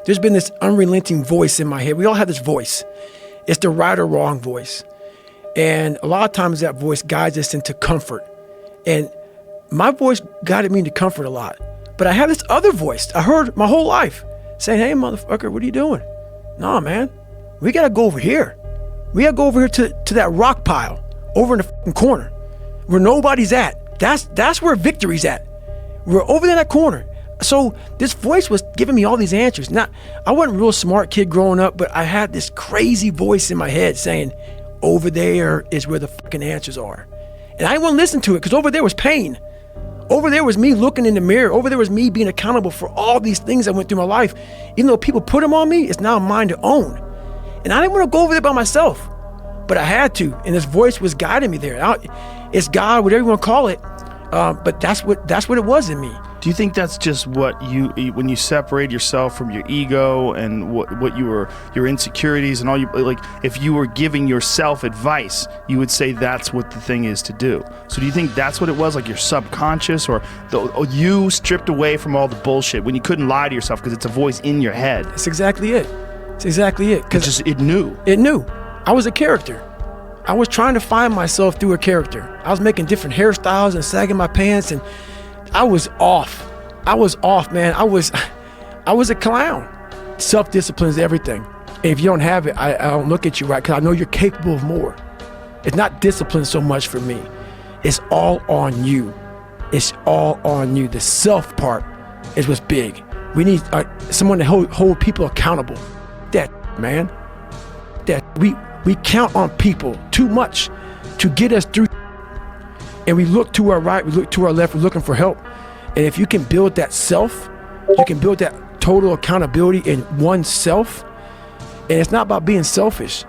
There's been this unrelenting voice in my head. We all have this voice. It's the right or wrong voice. And a lot of times that voice guides us into comfort. And my voice guided me into comfort a lot. But I have this other voice I heard my whole life saying, hey, motherfucker, what are you doing? Nah, man, we got to go over here. We got to go over here to that rock pile over in the fucking corner where nobody's at. That's where victory's at. We're over there in that corner. So this voice was giving me all these answers. Now, I wasn't a real smart kid growing up, but I had this crazy voice in my head saying, over there is where the fucking answers are. And I didn't want to listen to it because over there was pain. Over there was me looking in the mirror. Over there was me being accountable for all these things that went through my life. Even though people put them on me, it's now mine to own. And I didn't want to go over there by myself, but I had to. And this voice was guiding me there. It's God, whatever you want to call it. But that's what it was in me. Do you think that's just what when you separate yourself from your ego and what your insecurities and all you, like, if you were giving yourself advice, you would say that's what the thing is to do. So do you think that's what it was, like your subconscious, or you stripped away from all the bullshit when you couldn't lie to yourself because it's a voice in your head? That's exactly it. It's exactly it. Because it knew. It knew. I was a character. I was trying to find myself through a character. I was making different hairstyles and sagging my pants, and I was off. I was off, man. I was a clown. Self-discipline is everything. And if you don't have it, I don't look at you right, because I know you're capable of more. It's not discipline so much for me. It's all on you. It's all on you. The self part is what's big. We need someone to hold people accountable. That, man. That we count on people too much to get us through. And we look to our right, we look to our left, we're looking for help. And if you can build that self, you can build that total accountability in oneself. And it's not about being selfish.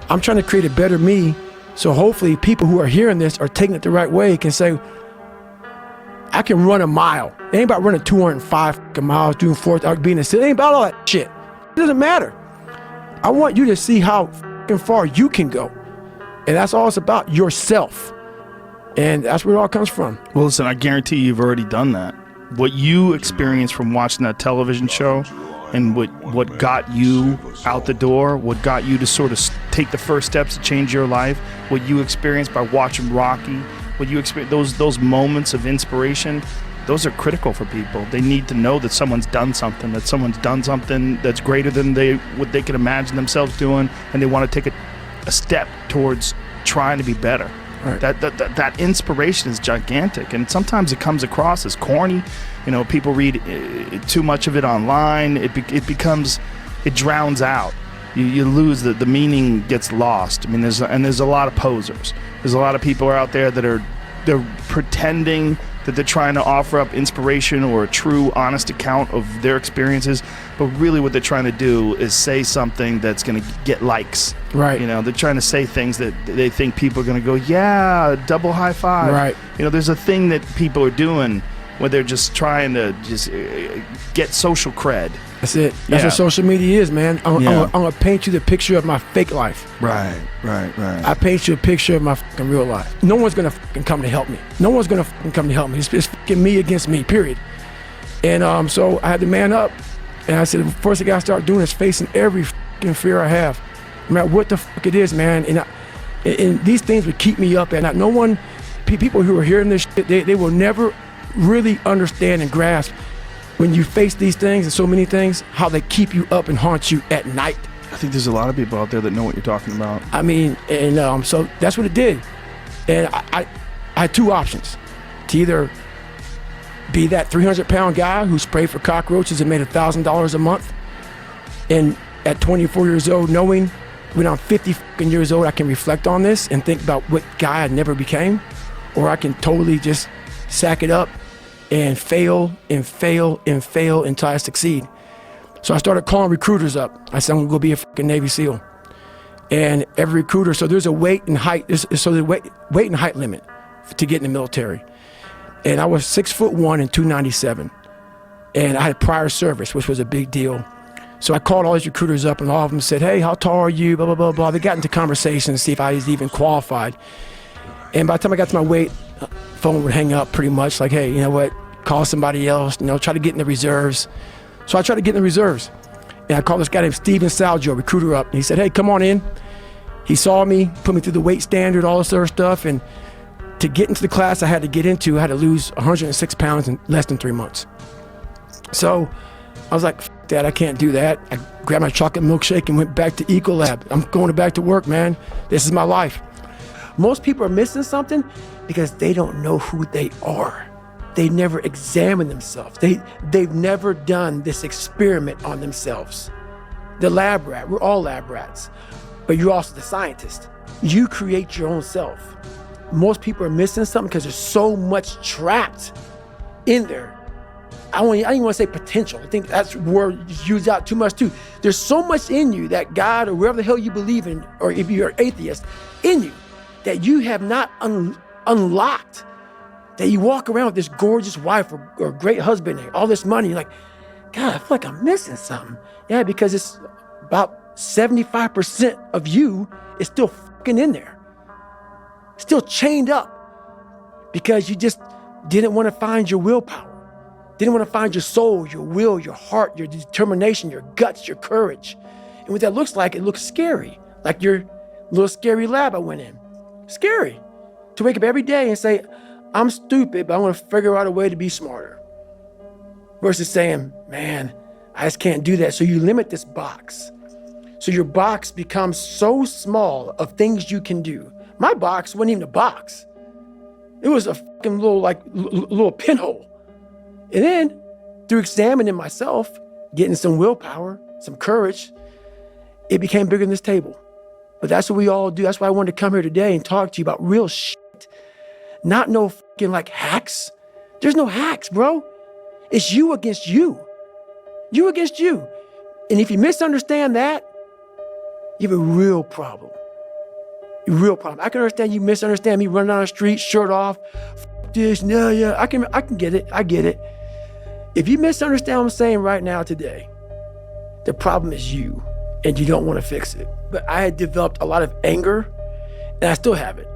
I'm trying to create a better me. So hopefully people who are hearing this are taking it the right way, can say, I can run a mile. It ain't about running 205 miles, doing 4th, being a city. It ain't about all that shit. It doesn't matter. I want you to see how far you can go. And that's all it's about, yourself. And that's where it all comes from. Well, listen, I guarantee you've already done that. What you experienced from watching that television show and what got you out the door, what got you to sort of take the first steps to change your life, what you experienced by watching Rocky, what you experienced, those moments of inspiration, those are critical for people. They need to know that someone's done something that's greater than what they can imagine themselves doing, and they want to take a step towards trying to be better. Right. That inspiration is gigantic, and sometimes it comes across as corny. You know, people read too much of it online. It drowns out. You lose the meaning, gets lost. I mean, there's a lot of posers. There's a lot of people out there they're pretending that they're trying to offer up inspiration or a true, honest account of their experiences, but really what they're trying to do is say something that's going to get likes. Right. You know, they're trying to say things that they think people are going to go, yeah, double high five. Right. You know, there's a thing that people are doing where they're just trying to just get social cred. That's it. That's what social media is, man. I'm going to paint you the picture of my fake life. Right. I paint you a picture of my fucking real life. No one's going to fucking come to help me. No one's going to fucking come to help me. It's fucking me against me, period. And so I had to man up. And I said, the first thing I got to start doing is facing every fucking fear I have. No matter what the fuck it is, man. And these things would keep me up at night. No one, people who are hearing this shit, they will never really understand and grasp when you face these things and so many things, how they keep you up and haunt you at night. I think there's a lot of people out there that know what you're talking about. I mean, and so that's what it did. And I had two options: to either be that 300-pound guy who sprayed for cockroaches and made $1,000 a month, and at 24 years old, knowing when I'm 50 fucking years old, I can reflect on this and think about what guy I never became, or I can totally just sack it up and fail until I succeed. So I started calling recruiters up. I said, I'm gonna go be a fucking Navy SEAL. And every recruiter, so there's a weight and height and height limit to get in the military. And I was 6'1" and 297. And I had prior service, which was a big deal. So I called all these recruiters up, and all of them said, hey, how tall are you, blah, blah, blah, blah. They got into conversation to see if I was even qualified. And by the time I got to my weight, phone would hang up pretty much, like, hey, you know what, call somebody else, try to get in the reserves. So I tried to get in the reserves. And I called this guy named Steven Salgio, recruiter up. And he said, hey, come on in. He saw me, put me through the weight standard, all this other stuff. And to get into the class I had to lose 106 pounds in less than 3 months. So I was like, F that, I can't do that. I grabbed my chocolate milkshake and went back to Ecolab. I'm going back to work, man. This is my life. Most people are missing something because they don't know who they are. They never examine themselves. They've never done this experiment on themselves. The lab rat, we're all lab rats, but you're also the scientist. You create your own self. Most people are missing something because there's so much trapped in there. I don't even want to say potential. I think that's word used out too much too. There's so much in you that God or wherever the hell you believe in, or if you're an atheist, in you that you have not unlocked. That you walk around with this gorgeous wife or great husband and all this money, you're like, God, I feel like I'm missing something. Yeah, because it's about 75% of you is still fucking in there. Still chained up because you just didn't want to find your willpower. Didn't want to find your soul, your will, your heart, your determination, your guts, your courage. And what that looks like, it looks scary. Like your little scary lab I went in. Scary. To wake up every day and say, I'm stupid, but I want to figure out a way to be smarter. Versus saying, man, I just can't do that. So you limit this box. So your box becomes so small of things you can do. My box wasn't even a box. It was a fucking little pinhole. And then through examining myself, getting some willpower, some courage, it became bigger than this table. But that's what we all do. That's why I wanted to come here today and talk to you about real shit. Not no fucking like hacks. There's no hacks, bro. It's you against you. You against you. And if you misunderstand that, you have a real problem. A real problem. I can understand you misunderstand me running down the street, shirt off, this, no, yeah. I can get it. I get it. If you misunderstand what I'm saying right now today, the problem is you, and you don't want to fix it. But I had developed a lot of anger, and I still have it.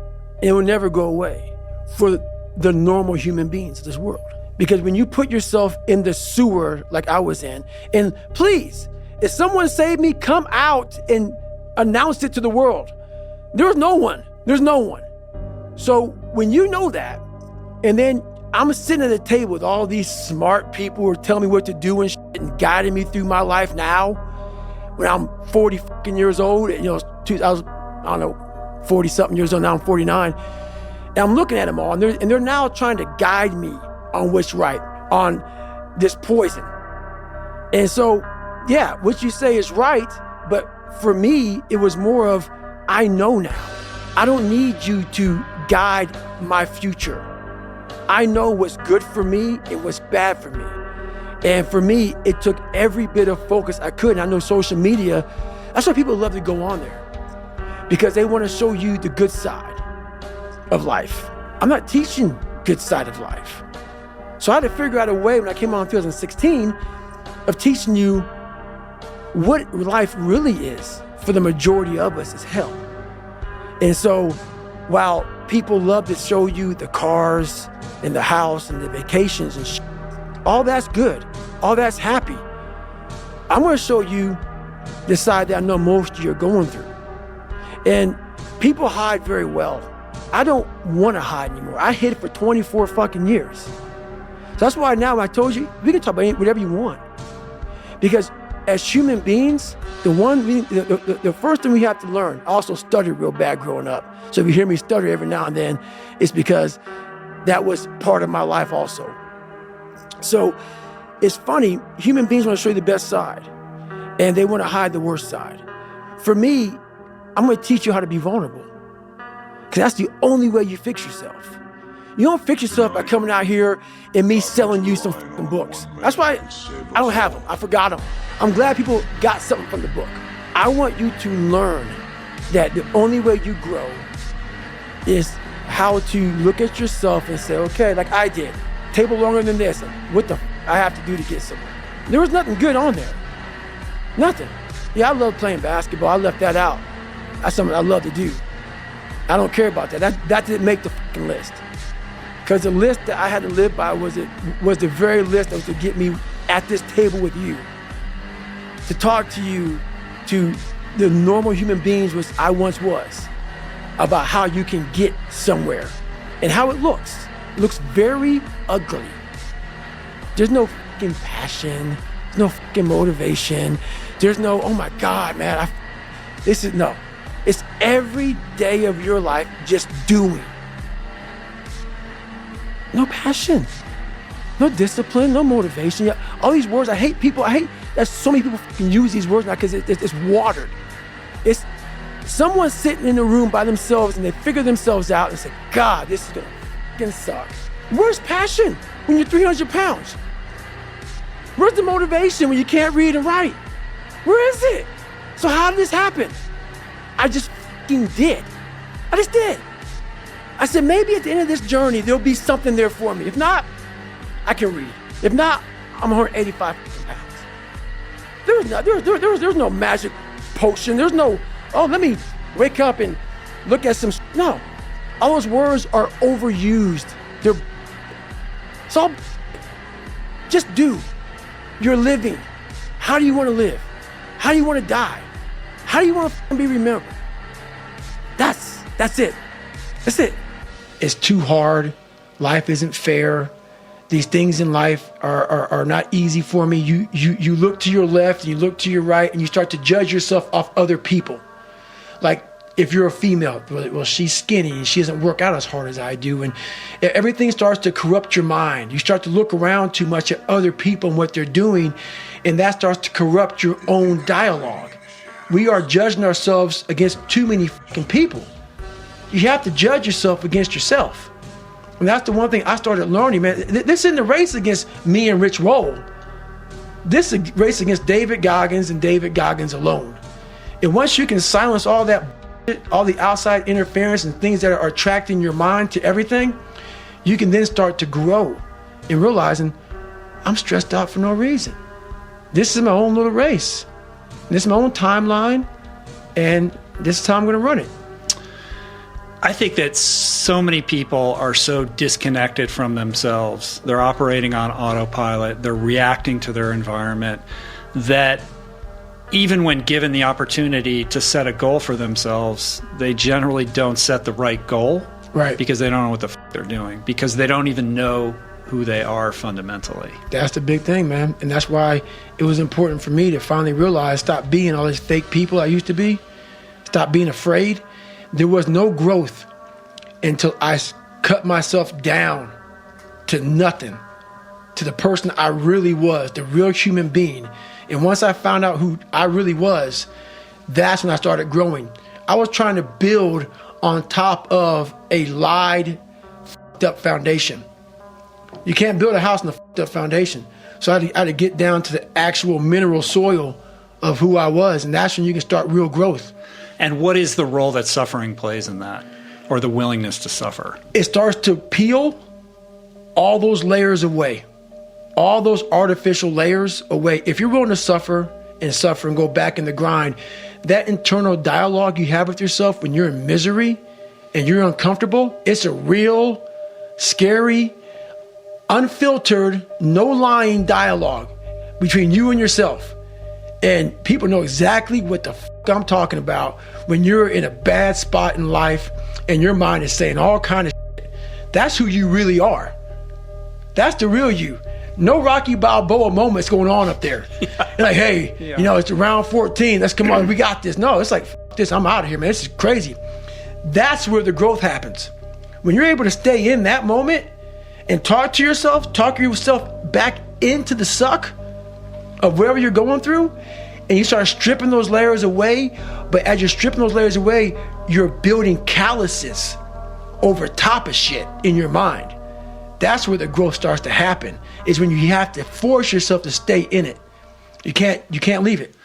And it will never go away for the normal human beings of this world. Because when you put yourself in the sewer like I was in, and please, if someone saved me, come out and announce it to the world. There's no one. There's no one. So when you know that, and then I'm sitting at a table with all these smart people who are telling me what to do and shit and guiding me through my life now, when I'm 40 fucking years old, you know, 40 something years old, now I'm 49. And I'm looking at them all, and they're now trying to guide me on what's right, on this poison. And so, yeah, what you say is right, but for me, it was more of, I know now. I don't need you to guide my future. I know what's good for me and what's bad for me. And for me, it took every bit of focus I could. And I know social media, that's why people love to go on there, because they want to show you the good side of life. I'm not teaching good side of life. So I had to figure out a way when I came on in 2016 of teaching you what life really is for the majority of us is hell. And so while people love to show you the cars and the house and the vacations and shit, all that's good, all that's happy, I'm gonna show you the side that I know most of you are going through. And people hide very well. I don't wanna hide anymore. I hid for 24 fucking years. So that's why now I told you, we can talk about whatever you want. Because as human beings, the first thing we have to learn, I also stuttered real bad growing up. So if you hear me stutter every now and then, it's because that was part of my life also. So it's funny, human beings want to show you the best side, and they want to hide the worst side. For me, I'm going to teach you how to be vulnerable, because that's the only way you fix yourself. You don't fix yourself by coming out here and me selling you some fucking books. That's why I don't have them. I forgot them. I'm glad people got something from the book. I want you to learn that the only way you grow is how to look at yourself and say, okay, like I did, table longer than this. What the I have to do to get somewhere? There was nothing good on there. Nothing. Yeah, I love playing basketball. I left that out. That's something I love to do. I don't care about that. That didn't make the fucking list. Because the list that I had to live by was the very list that was to get me at this table with you. to talk to you, to the normal human beings which I once was, about how you can get somewhere and how it looks. It looks very ugly. There's no fucking passion. There's no fucking motivation. There's no, oh my God, man, no. It's every day of your life just doing. No passion, no discipline, no motivation. Yeah, all these words, I hate that so many people fucking use these words now because it's watered. It's someone sitting in a room by themselves and they figure themselves out and say, God, this is gonna fucking suck. Where's passion when you're 300 pounds? Where's the motivation when you can't read and write? Where is it? So how did this happen? I just fucking did. I just did. I said, maybe at the end of this journey, there'll be something there for me. If not, I can read. If not, I'm 185 pounds. There's no magic potion. There's no, oh, let me wake up and look at some, no. All those words are overused. It's all, just do. You're living. How do you want to live? How do you want to die? How do you want to be remembered? That's it. That's it. It's too hard. Life isn't fair. These things in life are not easy for me. You look to your left and you look to your right and you start to judge yourself off other people. Like if you're a female, well, she's skinny and she doesn't work out as hard as I do. And everything starts to corrupt your mind. You start to look around too much at other people and what they're doing, and that starts to corrupt your own dialogue. We are judging ourselves against too many fucking people. You have to judge yourself against yourself. And that's the one thing I started learning, man. This isn't a race against me and Rich Roll. This is a race against David Goggins and David Goggins alone. And once you can silence all that, all the outside interference and things that are attracting your mind to everything, you can then start to grow in realizing I'm stressed out for no reason. This is my own little race. This is my own timeline, and this is how I'm going to run it. I think that so many people are so disconnected from themselves. They're operating on autopilot. They're reacting to their environment that even when given the opportunity to set a goal for themselves, they generally don't set the right goal. Right. Because they don't know what the they're doing. Because they don't even know who they are fundamentally. That's the big thing, man. And that's why it was important for me to finally realize, stop being all these fake people I used to be. Stop being afraid. There was no growth until I cut myself down to nothing, to the person I really was, the real human being. And once I found out who I really was, that's when I started growing. I was trying to build on top of a lied, fucked up foundation. You can't build a house on a fucked up foundation. So I had to get down to the actual mineral soil of who I was, and that's when you can start real growth. And what is the role that suffering plays in that, or the willingness to suffer? It starts to peel all those layers away, all those artificial layers away. If you're willing to suffer and go back in the grind, that internal dialogue you have with yourself when you're in misery and you're uncomfortable, it's a real, scary, unfiltered, no lying dialogue between you and yourself. And people know exactly what the I'm talking about when you're in a bad spot in life and your mind is saying all kind of shit. That's who you really are. That's the real you. No Rocky Balboa moments going on up there. Yeah. You're like, hey, you know, it's round 14. Let's come on. We got this. No, it's like, this. I'm out of here, man. This is crazy. That's where the growth happens. When you're able to stay in that moment and talk yourself back into the suck of wherever you're going through, and you start stripping those layers away, but as you're stripping those layers away, you're building calluses over top of shit in your mind. That's where the growth starts to happen, is when you have to force yourself to stay in it. You can't leave it.